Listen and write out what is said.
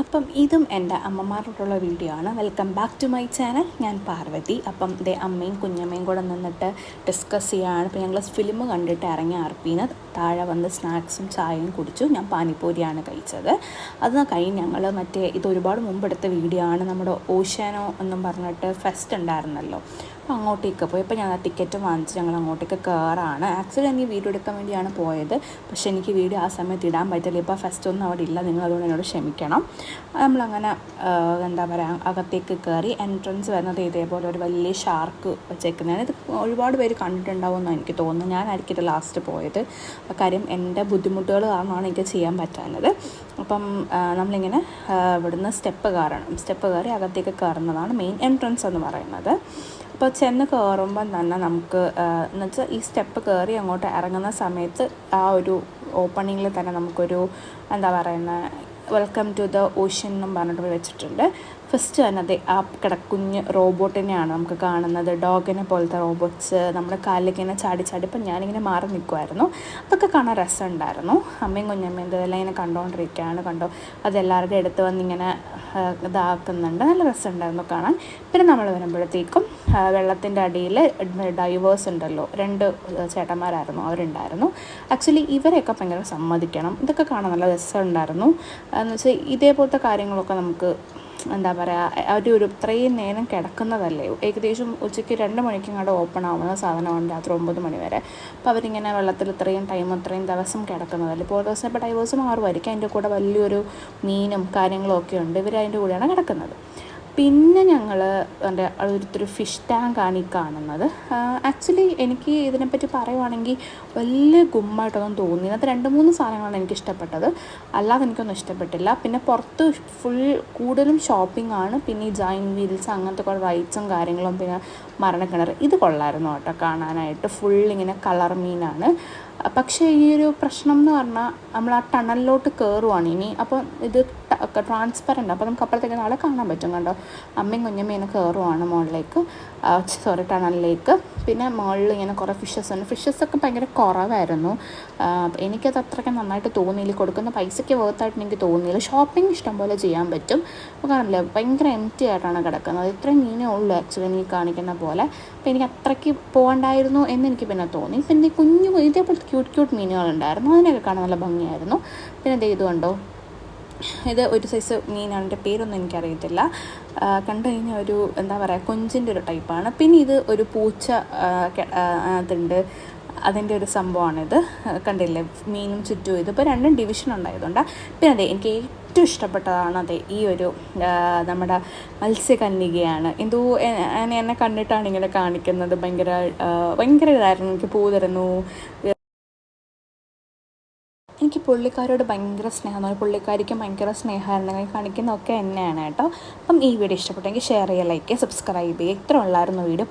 അപ്പം ഇതും എൻ്റെ അമ്മമാരോടുള്ള വീഡിയോ ആണ്. Welcome back to my channel. ഞാൻ പാർവതി. അപ്പം ഇതേ അമ്മയും കുഞ്ഞമ്മയും കൂടെ നിന്നിട്ട് ഡിസ്കസ് ചെയ്യുകയാണ്. ഇപ്പോൾ ഞങ്ങൾ ഫിലിം കണ്ടിട്ട് ഇറങ്ങി അർപ്പീന് താഴെ വന്ന് സ്നാക്സും ചായയും കുടിച്ചു. ഞാൻ പാനിപ്പൂരിയാണ് കഴിച്ചത്. അത് കഴിഞ്ഞ് ഞങ്ങൾ ഇത് ഒരുപാട് മുമ്പെടുത്ത വീഡിയോ ആണ്. നമ്മുടെ ഓഷ്യാനോ എന്നും പറഞ്ഞിട്ട് ഫെസ്റ്റ് ഉണ്ടായിരുന്നല്ലോ, അപ്പോൾ അങ്ങോട്ടേക്ക് പോയി. അപ്പോൾ ഞാൻ ആ ടിക്കറ്റ് വാങ്ങിച്ച് ഞങ്ങൾ അങ്ങോട്ടേക്ക് കയറാണ്. ആക്ച്വലി ഞാൻ ഈ വീഡിയോ എടുക്കാൻ വേണ്ടിയാണ് പോയത്, പക്ഷേ എനിക്ക് വീഡിയോ ആ സമയത്ത് ഇടാൻ പറ്റില്ല. ഇപ്പോൾ ഫെസ്റ്റ് ഒന്നും അവിടെ ഇല്ല, നിങ്ങൾ അതുകൊണ്ട് എന്നോട് ക്ഷമിക്കണം. നമ്മളങ്ങനെ എന്താ പറയുക, അകത്തേക്ക് കയറി. എൻട്രൻസ് വരുന്നത് ഇതേപോലെ ഒരു വലിയ ഷാർക്ക് വെച്ചേക്കുന്നതാണ്. ഇത് ഒരുപാട് പേര് കണ്ടിട്ടുണ്ടാവുമെന്ന് എനിക്ക് തോന്നുന്നു. ഞാനായിരിക്കും ഇത് ലാസ്റ്റ് പോയത്. കാര്യം എൻ്റെ ബുദ്ധിമുട്ടുകൾ കാരണമാണ് എനിക്ക് ചെയ്യാൻ പറ്റാഞ്ഞത്. അപ്പം നമ്മളിങ്ങനെ ഇവിടുന്ന് സ്റ്റെപ്പ് കയറി അകത്തേക്ക് കയറുന്നതാണ് മെയിൻ എൻട്രൻസ് എന്ന് പറയുന്നത്. അപ്പോൾ ചെന്ന് കയറുമ്പം തന്നെ നമുക്ക് എന്നുവെച്ചാൽ ഈ സ്റ്റെപ്പ് കയറി അങ്ങോട്ട് ഇറങ്ങുന്ന സമയത്ത് ആ ഒരു ഓപ്പണിങ്ങിൽ തന്നെ നമുക്കൊരു എന്താ പറയുന്നത്, വെൽക്കം ടു ദ ഓഷ്യൻ എന്നും പറഞ്ഞിട്ട് വെച്ചിട്ടുണ്ട്. ഫസ്റ്റ് തന്നെ അത് ആ കുഞ്ഞ് റോബോട്ടിനെയാണ് നമുക്ക് കാണുന്നത്. ഡോഗിനെ പോലത്തെ റോബോട്ട്സ് നമ്മുടെ കാലിലേക്ക് ഇങ്ങനെ ചാടി ഇപ്പം ഞാനിങ്ങനെ മാറി നിൽക്കുമായിരുന്നു. അതൊക്കെ കാണാൻ രസമുണ്ടായിരുന്നു. അമ്മയും കുഞ്ഞമ്മയും ഇതെല്ലാം ഇങ്ങനെ കണ്ടോ അതെല്ലാവരുടെ അടുത്ത് വന്നിങ്ങനെ ഇതാക്കുന്നുണ്ട്. നല്ല രസമുണ്ടായിരുന്നു കാണാൻ. പിന്നെ നമ്മൾ വരുമ്പോഴത്തേക്കും വെള്ളത്തിൻ്റെ അടിയിൽ ഡൈവേഴ്സ് ഉണ്ടല്ലോ, 2 ചേട്ടന്മാരായിരുന്നു, അവരുണ്ടായിരുന്നു. ആക്ച്വലി ഇവരെയൊക്കെ ഭയങ്കര സമ്മതിക്കണം. ഇതൊക്കെ കാണാൻ നല്ല രസമുണ്ടായിരുന്നു. എന്ന് വെച്ചാൽ ഇതേപോലത്തെ കാര്യങ്ങളൊക്കെ നമുക്ക് എന്താ പറയുക, ഒരു ഇത്രയും നേരം കിടക്കുന്നതല്ലേ. ഏകദേശം ഉച്ചയ്ക്ക് 2 മണിക്കങ്ങോട്ട് ഓപ്പൺ ആവുന്ന സാധനമാണ് രാത്രി 9 മണി വരെ. അപ്പോൾ അവരിങ്ങനെ വെള്ളത്തിൽ ഇത്രയും ദിവസം കിടക്കുന്നതല്ലേ. ഇപ്പോൾ ദിവസം ഇപ്പോൾ ഡൈവേഴ്സ് മാറുമായിരിക്കും. അതിൻ്റെ കൂടെ വലിയൊരു മീനും കാര്യങ്ങളും ഒക്കെ ഉണ്ട്. ഇവർ അതിൻ്റെ കൂടെയാണ് കിടക്കുന്നത്. പിന്നെ ഞങ്ങൾ ഒരു ഫിഷ് ടാങ്കാണ് ഈ കാണുന്നത്. ആക്ച്വലി എനിക്ക് ഇതിനെപ്പറ്റി പറയുവാണെങ്കിൽ വലിയ ഗുമ്മായിട്ടൊന്നും തോന്നി. അതിനകത്ത് 2-3 സാധനങ്ങളാണ് എനിക്ക് ഇഷ്ടപ്പെട്ടത്, അല്ലാതെ എനിക്കൊന്നും ഇഷ്ടപ്പെട്ടില്ല. പിന്നെ പുറത്ത് കൂടുതലും ഷോപ്പിംഗ് ആണ്. പിന്നെ ഈ ജൈൻറ്റ് വീൽസ് അങ്ങനത്തെ കുറേ റൈഡ്സും കാര്യങ്ങളും, പിന്നെ മരണക്കിണർ, ഇത് കൊള്ളായിരുന്നു കേട്ടോ കാണാനായിട്ട്. ഇങ്ങനെ കളർ മീനാണ്. പക്ഷേ ഈ ഒരു പ്രശ്നം എന്ന് പറഞ്ഞാൽ നമ്മൾ ആ ടണലിലോട്ട് കയറുവാണ് ഇനി. അപ്പോൾ ഇത് ട്രാൻസ്പെറൻ്റ്, അപ്പോൾ നമുക്ക് അപ്പുറത്തേക്ക് നാളെ കാണാൻ പറ്റും. കണ്ടോ, അമ്മയും കുഞ്ഞമ്മയും കയറുവാണ് മുകളിലേക്ക്, ടണലിലേക്ക്. പിന്നെ മുകളിൽ ഇങ്ങനെ കുറേ ഫിഷസ് ഉണ്ട്. ഫിഷസൊക്കെ ഭയങ്കര കുറവായിരുന്നു. എനിക്കത് അത്രയ്ക്ക് നന്നായിട്ട് തോന്നിയില്ല. കൊടുക്കുന്ന പൈസയ്ക്ക് വേർത്തായിട്ട് എനിക്ക് തോന്നിയില്ല. ഷോപ്പിംഗ് ഇഷ്ടംപോലെ ചെയ്യാൻ പറ്റും. അപ്പോൾ കാണില്ലേ, ഭയങ്കര എംപ്റ്റി ആയിട്ടാണ് കിടക്കുന്നത്. ഇത്രയും മീനേ ഉള്ളൂ ആക്ച്വലി എനിക്ക് കാണിക്കുന്ന പോലെ. അപ്പോൾ എനിക്ക് അത്രയ്ക്ക് പോകണ്ടായിരുന്നു എന്നെനിക്ക് പിന്നെ തോന്നി. പിന്നെ ഇതേപോലത്തെ ക്യൂട്ട് മീനുകളുണ്ടായിരുന്നു, അതിനൊക്കെ കാണാൻ നല്ല ഭംഗിയായിരുന്നു. പിന്നെ ഇത് കണ്ടോ, ഇത് ഒരു സൈസ് മീനാണ്, എൻ്റെ പേരൊന്നും എനിക്കറിയത്തില്ല. കണ്ടു കഴിഞ്ഞാൽ ഒരു എന്താ പറയുക, കൊഞ്ചിൻ്റെ ഒരു ടൈപ്പാണ്. പിന്നെ ഇത് ഒരു പൂച്ച അതുണ്ട്, അതിൻ്റെ ഒരു സംഭവമാണിത്. കണ്ടില്ലേ, മീനും ചുറ്റും. ഇതിപ്പോൾ 2 ഡിവിഷൻ ഉണ്ടായതുകൊണ്ട്. പിന്നെ എനിക്ക് ഏറ്റവും ഇഷ്ടപ്പെട്ടതാണ് ഈ ഒരു നമ്മുടെ മത്സ്യകന്യകയാണ്. എന്തോ എന്നെ കണ്ടിട്ടാണ് ഇങ്ങനെ കാണിക്കുന്നത്. ഭയങ്കര ഇതായിരുന്നു, എനിക്ക് പൂ തരുന്നു. എനിക്ക് പുള്ളിക്കാരോട് ഭയങ്കര സ്നേഹമാണ്. പുള്ളിക്കാരിക്കും ഭയങ്കര സ്നേഹമായിരുന്നു. കാണിക്കുന്നതൊക്കെ എന്നെയാണ് കേട്ടോ. അപ്പം ഈ വീഡിയോ ഇഷ്ടപ്പെട്ടെങ്കിൽ ഷെയർ ചെയ്യുക, ലൈക്ക് ചെയ്യുക, സബ്സ്ക്രൈബ് ചെയ്യുക. ഇത്ര ഉള്ളായിരുന്നു വീഡിയോ.